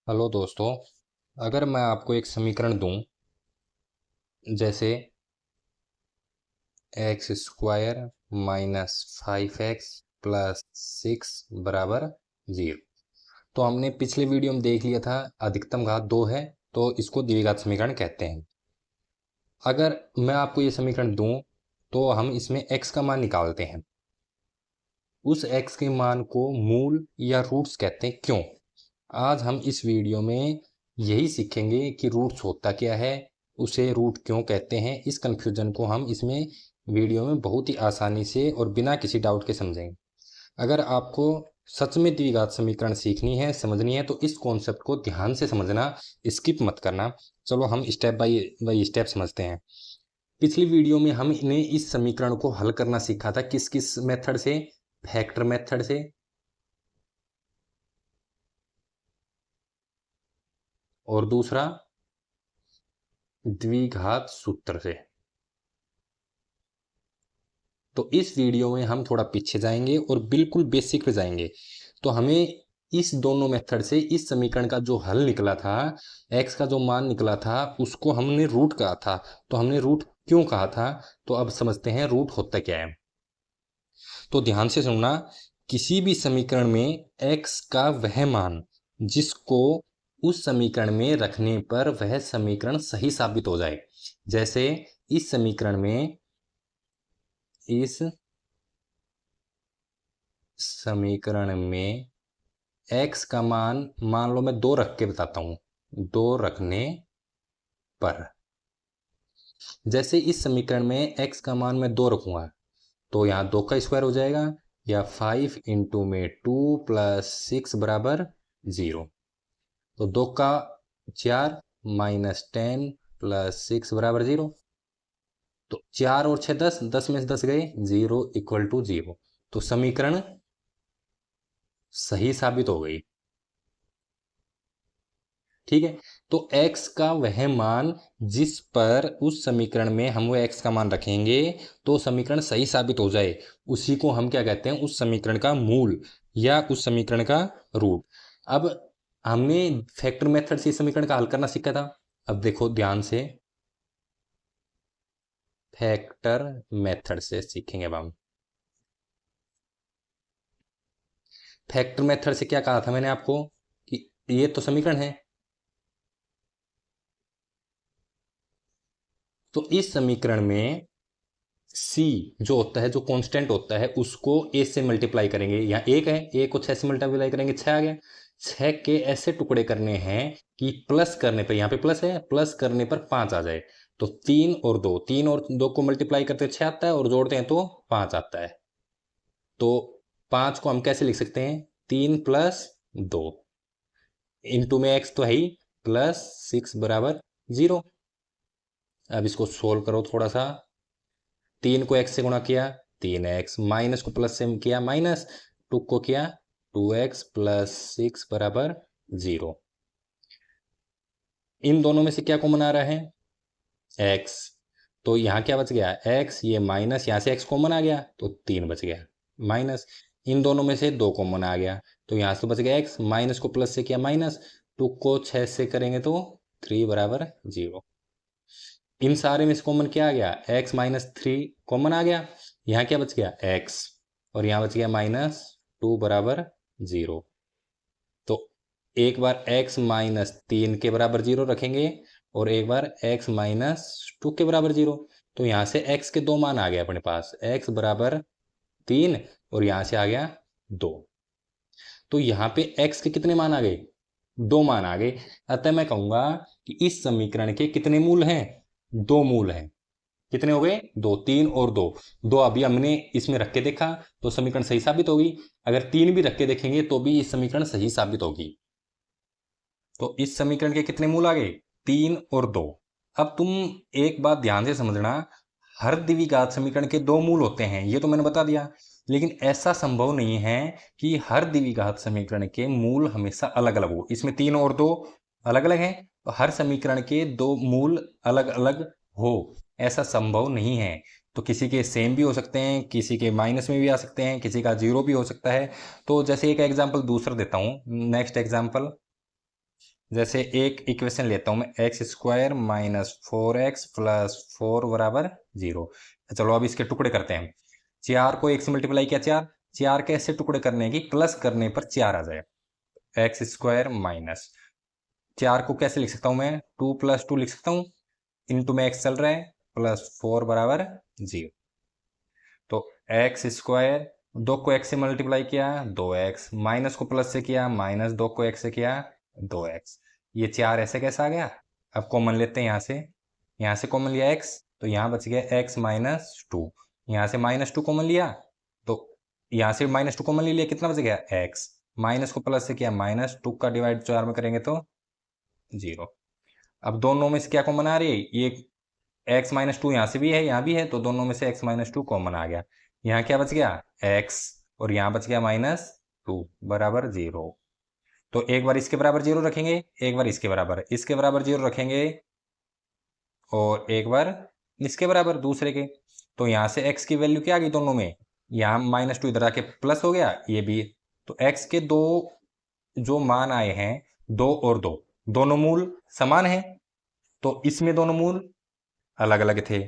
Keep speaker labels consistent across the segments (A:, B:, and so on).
A: Hello दोस्तों। अगर मैं आपको एक समीकरण दूं, जैसे x square minus 5x plus 6 बराबर 0। तो हमने पिछले वीडियो में देख लिया था अधिकतम घात 2 है, तो इसको द्विघात समीकरण कहते हैं। अगर मैं आपको ये समीकरण दूं तो हम इसमें x का मान निकालते हैं। उस x के मान को मूल या रूट्स कहते हैं। क्यों? आज हम इस वीडियो में यही सीखेंगे कि रूट्स होता क्या है, उसे रूट क्यों कहते हैं। इस कन्फ्यूजन को हम इसमें वीडियो में बहुत ही आसानी से और बिना किसी डाउट के समझेंगे। अगर आपको सच में द्विघात समीकरण सीखनी है, समझनी है, तो इस कॉन्सेप्ट को ध्यान से समझना, स्किप मत करना। चलो हम स्टेप बाय बाय स्टेप समझते हैं। पिछली वीडियो में हमने इस समीकरण को हल करना सीखा था। किस किस मेथड से? फैक्टर मेथड से, और दूसरा द्विघात सूत्र से। तो इस वीडियो में हम थोड़ा पीछे जाएंगे और बिल्कुल बेसिक पे जाएंगे। तो हमें इस दोनों मेथड से इस समीकरण का जो हल निकला था, x का जो मान निकला था, उसको हमने रूट कहा था। तो हमने रूट क्यों कहा था? तो अब समझते हैं रूट होता क्या है। तो ध्यान से सुनना। किसी भी समीकरण में x का वह मान जिसको उस समीकरण में रखने पर वह समीकरण सही साबित हो जाए। जैसे इस समीकरण में x का मान लो मैं 2 रख के बताता हूं। 2 रखने पर, जैसे इस समीकरण में x का मान मैं 2 रखूंगा तो यहाँ 2 का स्क्वायर हो जाएगा, या 5 इंटू में 2 प्लस 6 बराबर 0। तो 2 का 4 माइनस 10 प्लस 6 बराबर 0। तो 4 और 6 10, 10 में से 10 गए, 0 इक्वल टू 0। तो समीकरण सही साबित हो गई। ठीक है। तो x का वह मान जिस पर उस समीकरण में हम वो x का मान रखेंगे तो समीकरण सही साबित हो जाए, उसी को हम क्या कहते हैं? उस समीकरण का मूल या उस समीकरण का रूट। अब हमने फैक्टर मेथड से इस समीकरण का हल करना सीखा था। अब देखो ध्यान से, फैक्टर मेथड से सीखेंगे अब हम। फैक्टर मेथड से क्या कहा था मैंने आपको कि ये तो समीकरण है, तो इस समीकरण में सी जो होता है, जो कांस्टेंट होता है, उसको ए से मल्टीप्लाई करेंगे। यहाँ एक है, ए को 6 से मल्टीप्लाई करेंगे, 6 आ गया। 6 के ऐसे टुकड़े करने हैं कि प्लस करने पर, यहाँ पे प्लस है, प्लस करने पर 5 आ जाए। तो 3 और 2 को मल्टीप्लाई करते हैं 6 आता है, और जोड़ते हैं तो 5 आता है। तो 5 को हम कैसे लिख सकते हैं? 3 प्लस 2 इंटू में एक्स तो है ही, प्लस 6 बराबर 0। अब इसको सोल्व करो थोड़ा सा। 3 को x से गुणा किया 3x, माइनस को प्लस से किया माइनस, 2 को किया 2x प्लस 6 बराबर 0। इन दोनों में से क्या कॉमन आ रहा है? x। तो यहाँ क्या बच गया? x, ये माइनस, यहाँ से x कॉमन आ गया तो 3 बच गया माइनस। इन दोनों में से 2 कॉमन आ गया तो यहाँ से बच गया x, माइनस को प्लस से किया माइनस, 2 को 6 से करेंगे तो 3 बराबर 0। इन सारे में से कॉमन क्या आ गया? x माइनस 3 कॉमन आ गया। यहाँ क्या बच गया? x, और यहाँ बच गया माइनस 2 बराबर 0। तो एक बार x माइनस 3 के बराबर 0 रखेंगे, और एक बार x माइनस 2 के बराबर 0। तो यहाँ से x के 2 मान आ गए अपने पास, x बराबर 3, और यहाँ से आ गया 2। तो यहाँ पे x के कितने मान आ गए? 2 मान आ गए। अतः मैं कहूंगा कि इस समीकरण के कितने मूल हैं? 2 मूल हैं। कितने हो गए? 2। 3 और 2। 2 अभी हमने इसमें रख के देखा तो समीकरण सही साबित होगी। अगर 3 भी रख के देखेंगे तो भी इस समीकरण सही साबित होगी। तो इस समीकरण के कितने मूल आ गए? 3 और 2। अब तुम एक बात ध्यान से समझना, हर द्विघात समीकरण के 2 मूल होते हैं, ये तो मैंने बता दिया। लेकिन ऐसा संभव नहीं है कि हर द्विघात समीकरण के मूल हमेशा अलग अलग हो। इसमें 3 और 2 अलग अलग हैं, तो हर समीकरण के 2 मूल अलग अलग हो, ऐसा संभव नहीं है। तो किसी के सेम भी हो सकते हैं, किसी के माइनस में भी आ सकते हैं, किसी का 0 भी हो सकता है। तो जैसे एक एग्जाम्पल दूसरा देता हूं, नेक्स्ट एग्जाम्पल। जैसे एक इक्वेशन लेता हूँ मैं, x square minus 4x plus 4 बराबर 0। चलो अब इसके टुकड़े करते हैं। 4 को 1 से मल्टीप्लाई किया 4, 4 के ऐसे टुकड़े करने की प्लस करने पर 4 आ जाएगा। एक्स स्क्वायर माइनस 4 को कैसे लिख सकता हूँ मैं, 2 प्लस 2 लिख सकता हूँ, इंटू में एक्स चल रहा है, प्लस 4 बराबर 0। तो एक्स स्क्वायर, 2 को x से मल्टीप्लाई किया 2x, माइनस को प्लस से किया माइनस 2 को x से किया 2x। ये 4 ऐसे कैसे आ गया। अब कॉमन लेते हैं, यहाँ से कॉमन लिया x, तो यहाँ बच गया x माइनस 2। यहाँ से माइनस 2 कॉमन लिया, तो यहाँ से माइनस 2 कॉमन ले लिया, कितना बच गया x, माइनस को प्लस से किया माइनस 2 का डिवाइड 4 में करेंगे तो 0। अब दोनों में से क्या कॉमन आ रही है, ये x माइनस 2 यहाँ से भी है यहाँ भी है, तो दोनों में से x माइनस 2 कॉमन आ गया। यहाँ क्या बच गया x, और यहाँ बच गया माइनस 2 बराबर 0। तो एक बार इसके बराबर 0 रखेंगे, एक बार इसके बराबर 0 रखेंगे, और एक बार इसके बराबर दूसरे के। तो यहाँ से x की वैल्यू क्या आ गई दोनों में, यहाँ माइनस 2 इधर आके प्लस हो गया, ये भी। तो x के दो जो मान आए हैं, 2 और 2, दोनों मूल समान है, तो इसमें दोनों मूल अलग अलग थे।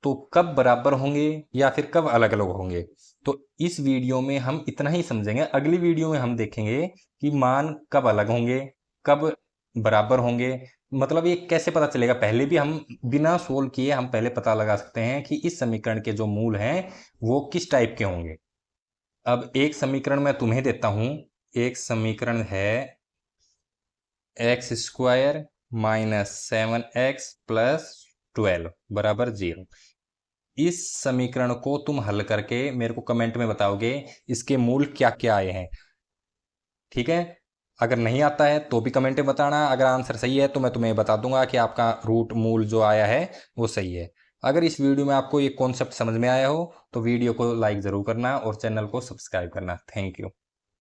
A: तो कब बराबर होंगे या फिर कब अलग अलग होंगे, तो इस वीडियो में हम इतना ही समझेंगे। अगली वीडियो में हम देखेंगे कि मान कब अलग होंगे, कब बराबर होंगे, मतलब ये कैसे पता चलेगा। पहले भी हम बिना सोल्व किए हम पहले पता लगा सकते हैं कि इस समीकरण के जो मूल हैं वो किस टाइप के होंगे। अब एक समीकरण मैं तुम्हें देता हूं, एक समीकरण है x square minus 7x plus 12 बराबर 0। इस समीकरण को तुम हल करके मेरे को कमेंट में बताओगे इसके मूल क्या क्या आए हैं, ठीक है। अगर नहीं आता है तो भी कमेंट में बताना, अगर आंसर सही है तो मैं तुम्हें बता दूंगा कि आपका रूट मूल जो आया है वो सही है। अगर इस वीडियो में आपको ये कॉन्सेप्ट समझ में आया हो तो वीडियो को लाइक ज़रूर करना और चैनल को सब्सक्राइब करना। Thank you.